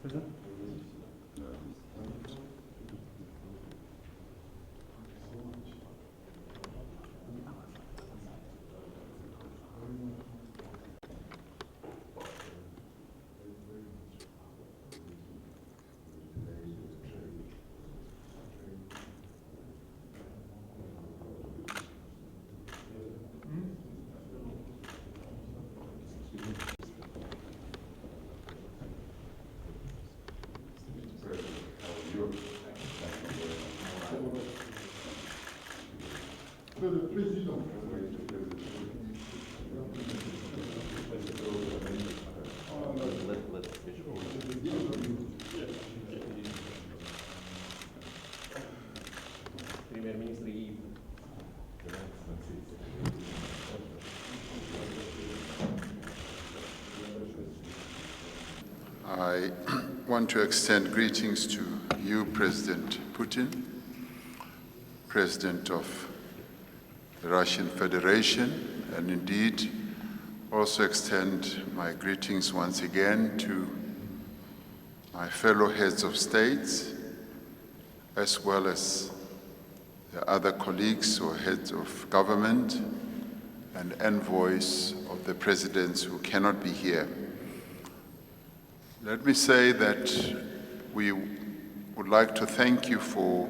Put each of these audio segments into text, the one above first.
President? Le Président. I want to extend greetings to you, President Putin, President of the Russian Federation, and indeed also extend my greetings once again to my fellow heads of states, as well as the other colleagues or heads of government and envoys of the presidents who cannot be here. Let me say that we would like to thank you for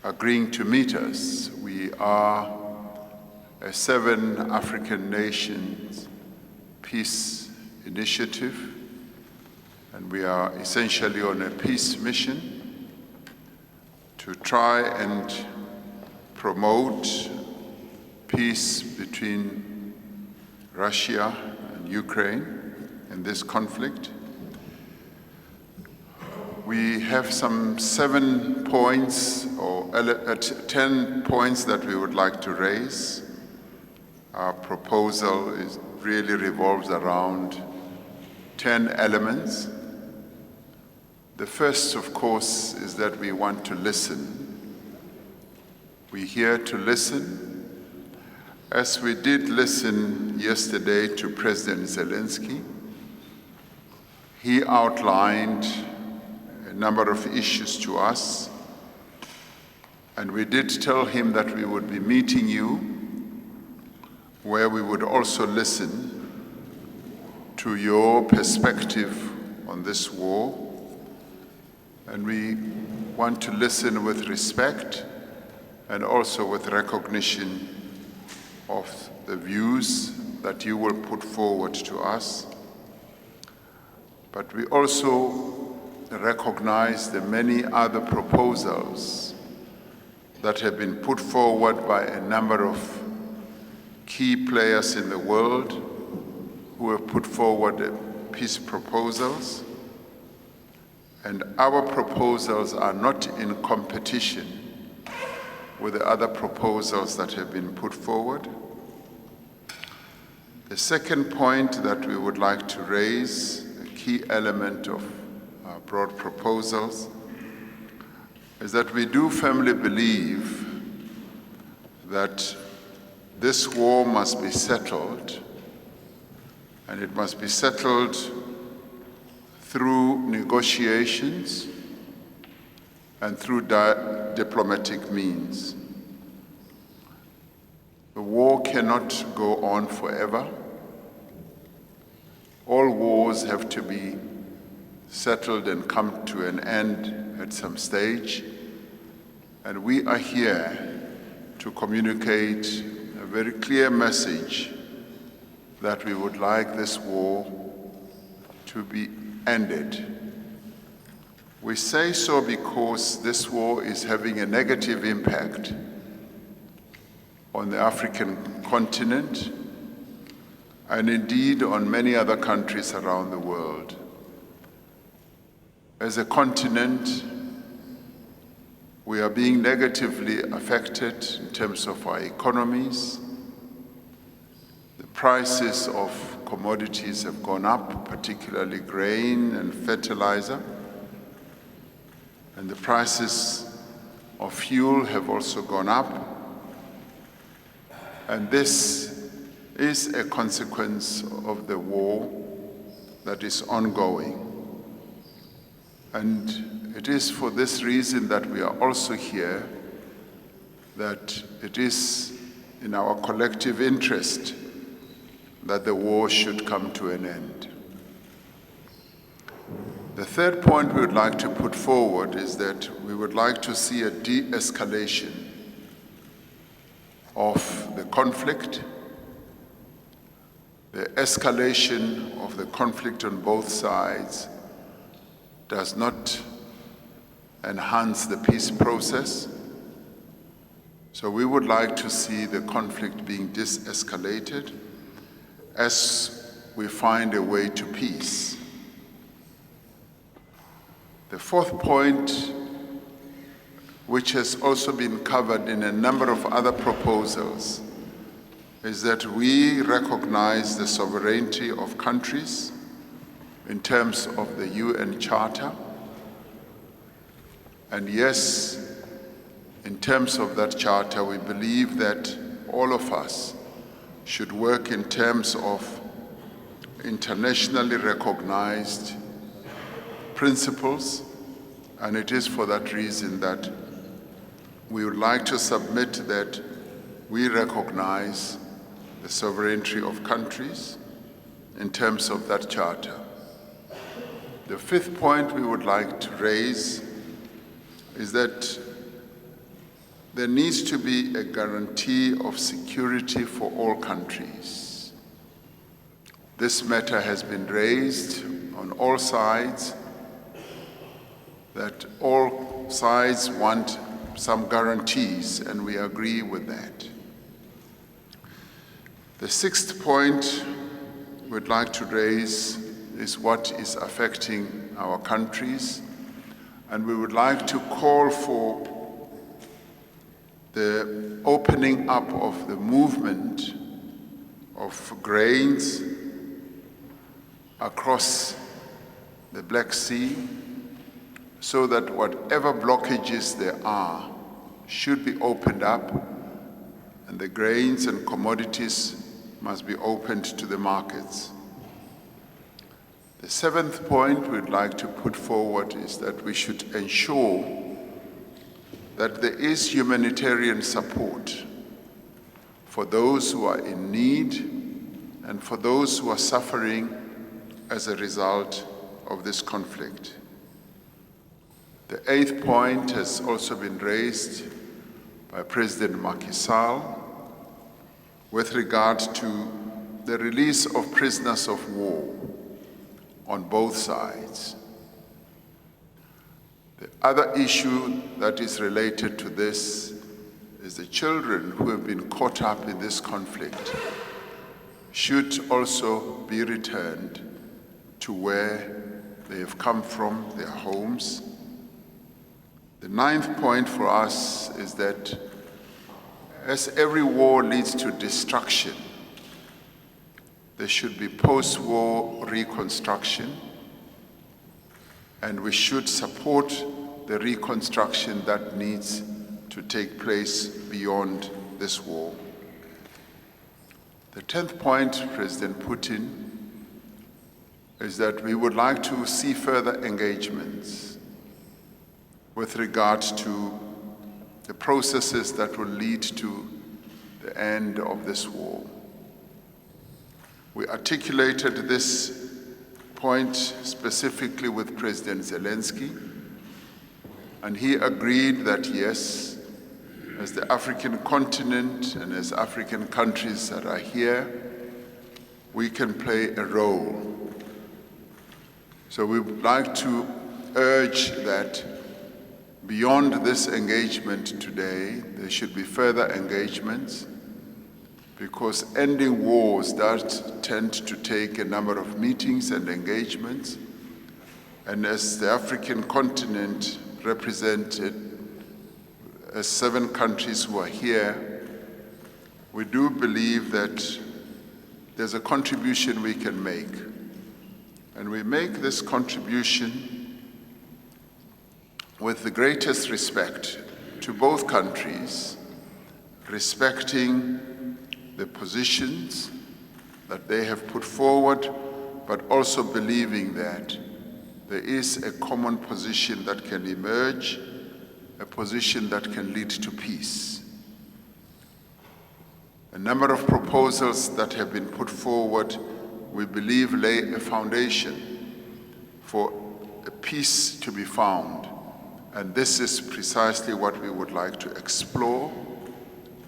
agreeing to meet us. We are a 7 African nations peace initiative, and we are essentially on a peace mission to try and promote peace between Russia and Ukraine in this conflict. We have some 7 points or 10 points that we would like to raise. Our proposal really revolves around 10 elements. The first, of course, is that we want to listen. We're here to listen, as we did listen yesterday to President Zelensky. He outlined a number of issues to us, and we did tell him that we would be meeting you, where we would also listen to your perspective on this war, and we want to listen with respect and also with recognition of the views that you will put forward to us. But we also recognize the many other proposals that have been put forward by a number of key players in the world who have put forward peace proposals. And our proposals are not in competition with the other proposals that have been put forward. The second point that we would like to raise, key element of our broad proposals, is that we do firmly believe that this war must be settled, and it must be settled through negotiations and through diplomatic means. The war cannot go on forever. All wars have to be settled and come to an end at some stage. And we are here to communicate a very clear message that we would like this war to be ended. We say so because this war is having a negative impact on the African continent, and indeed on many other countries around the world. As a continent, we are being negatively affected in terms of our economies. The prices of commodities have gone up, particularly grain and fertilizer, and the prices of fuel have also gone up. And this is a consequence of the war that is ongoing. And it is for this reason that we are also here, that it is in our collective interest that the war should come to an end. The third point we would like to put forward is that we would like to see a de-escalation of the conflict. The escalation of the conflict on both sides does not enhance the peace process. So we would like to see the conflict being de-escalated as we find a way to peace. The fourth point, which has also been covered in a number of other proposals, is that we recognize the sovereignty of countries in terms of the UN Charter. And yes, in terms of that charter, we believe that all of us should work in terms of internationally recognized principles, and it is for that reason that we would like to submit that we recognize the sovereignty of countries in terms of that charter. The fifth point we would like to raise is that there needs to be a guarantee of security for all countries. This matter has been raised on all sides, that all sides want some guarantees, and we agree with that. The sixth point we'd like to raise is what is affecting our countries, and we would like to call for the opening up of the movement of grains across the Black Sea, so that whatever blockages there are should be opened up, and the grains and commodities must be opened to the markets. The seventh point we'd like to put forward is that we should ensure that there is humanitarian support for those who are in need and for those who are suffering as a result of this conflict. The eighth point has also been raised by President Macky Sall with regard to the release of prisoners of war on both sides. The other issue that is related to this is the children who have been caught up in this conflict should also be returned to where they have come from, their homes. The ninth point for us is that as every war leads to destruction, there should be post-war reconstruction, and we should support the reconstruction that needs to take place beyond this war. The 10th point, President Putin, is that we would like to see further engagements with regard to the processes that will lead to the end of this war. We articulated this point specifically with President Zelensky, and he agreed that yes, as the African continent and as African countries that are here, we can play a role. So we would like to urge that beyond this engagement today, there should be further engagements, because ending wars does tend to take a number of meetings and engagements. And as the African continent represented as 7 countries who are here, we do believe that there's a contribution we can make. And we make this contribution with the greatest respect to both countries, respecting the positions that they have put forward, but also believing that there is a common position that can emerge, a position that can lead to peace. A number of proposals that have been put forward, we believe, lay a foundation for a peace to be found. And this is precisely what we would like to explore,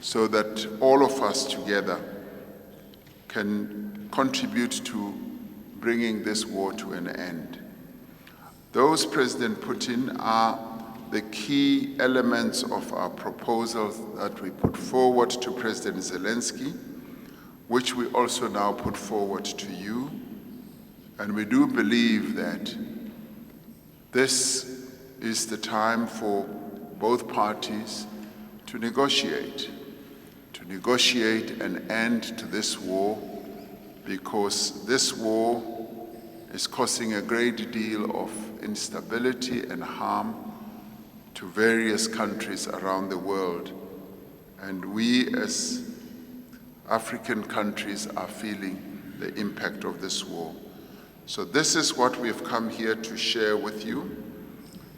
so that all of us together can contribute to bringing this war to an end. Those, President Putin, are the key elements of our proposals that we put forward to President Zelensky, which we also now put forward to you. And we do believe that this is the time for both parties to negotiate an end to this war, because this war is causing a great deal of instability and harm to various countries around the world. And we as African countries are feeling the impact of this war. So this is what we've come here to share with you.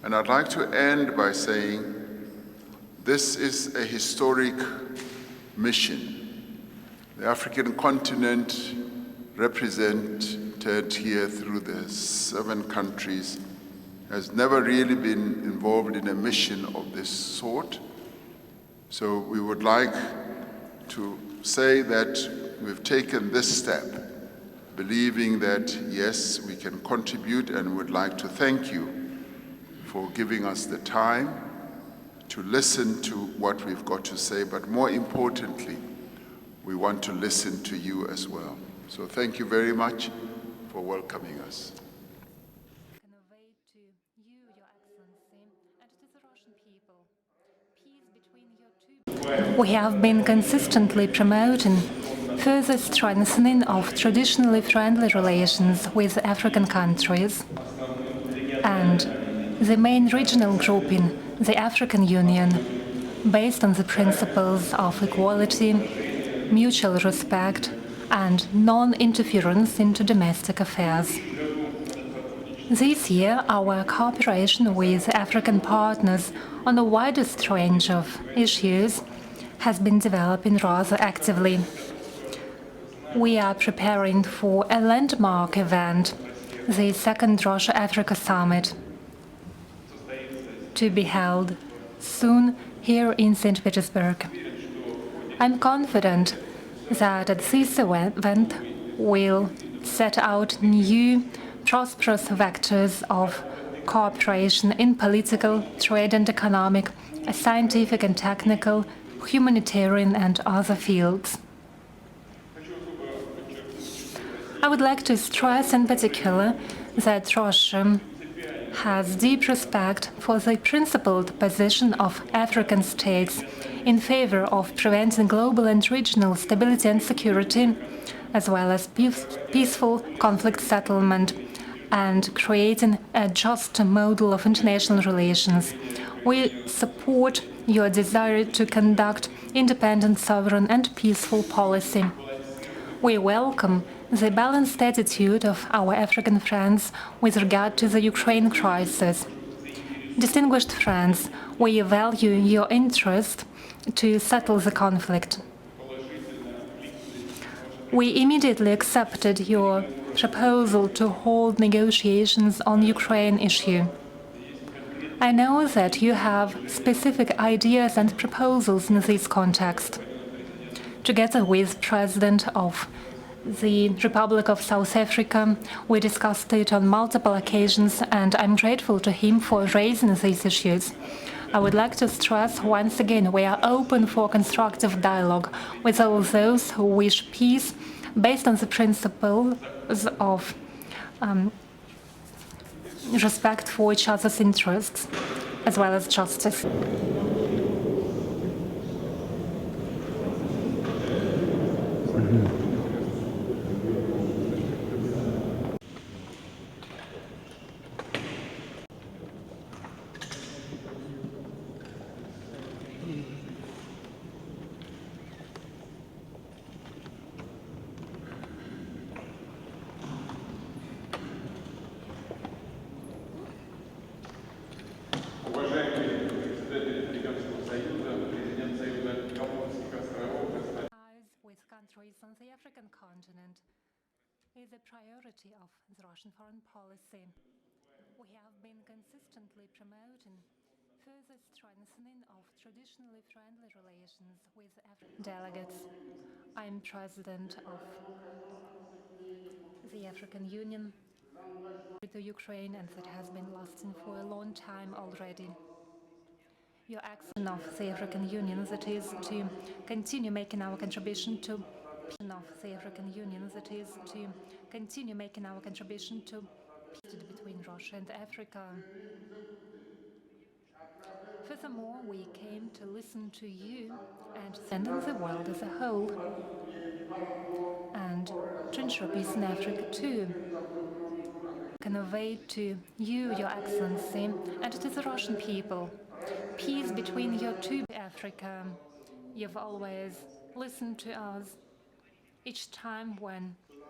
And I'd like to end by saying this is a historic mission. The African continent, represented here through the 7 countries, has never really been involved in a mission of this sort. So we would like to say that we've taken this step, believing that, yes, we can contribute, and would like to thank you for giving us the time to listen to what we've got to say, but more importantly, we want to listen to you as well. So thank you very much for welcoming us. Convey to you, Your Excellency, and to the Russian people, peace between your two. We have been consistently promoting further strengthening of traditionally friendly relations with African countries, and the main regional grouping, the African Union, based on the principles of equality, mutual respect, and non-interference into domestic affairs. This year, our cooperation with African partners on the widest range of issues has been developing rather actively. We are preparing for a landmark event, the second Russia-Africa Summit, to be held soon here in St. Petersburg. I'm confident that at this event we'll set out new, prosperous vectors of cooperation in political, trade and economic, scientific and technical, humanitarian and other fields. I would like to stress in particular that Russia has deep respect for the principled position of African states in favor of preventing global and regional stability and security, as well as peaceful conflict settlement and creating a just model of international relations. We support your desire to conduct independent, sovereign and peaceful policy. We welcome the balanced attitude of our African friends with regard to the Ukraine crisis. Distinguished friends, we value your interest to settle the conflict. We immediately accepted your proposal to hold negotiations on the Ukraine issue. I know that you have specific ideas and proposals in this context. Together with President of the Republic of South Africa, we discussed it on multiple occasions, and I'm grateful to him for raising these issues. I would like to stress once again we are open for constructive dialogue with all those who wish peace based on the principles of respect for each other's interests, as well as justice. Russian foreign policy. We have been consistently promoting further strengthening of traditionally friendly relations with African delegates. I'm president of the African Union to Ukraine, and that has been lasting for a long time already. Your action of the African Union, that is to continue making our contribution to of the African Union, that is to continue making our contribution to peace between Russia and Africa. Furthermore, we came to listen to you and sending the world as a whole, and to ensure peace in Africa too. Convey to you, Your Excellency, and to the Russian people, peace between your two Africa. You've always listened to us each time when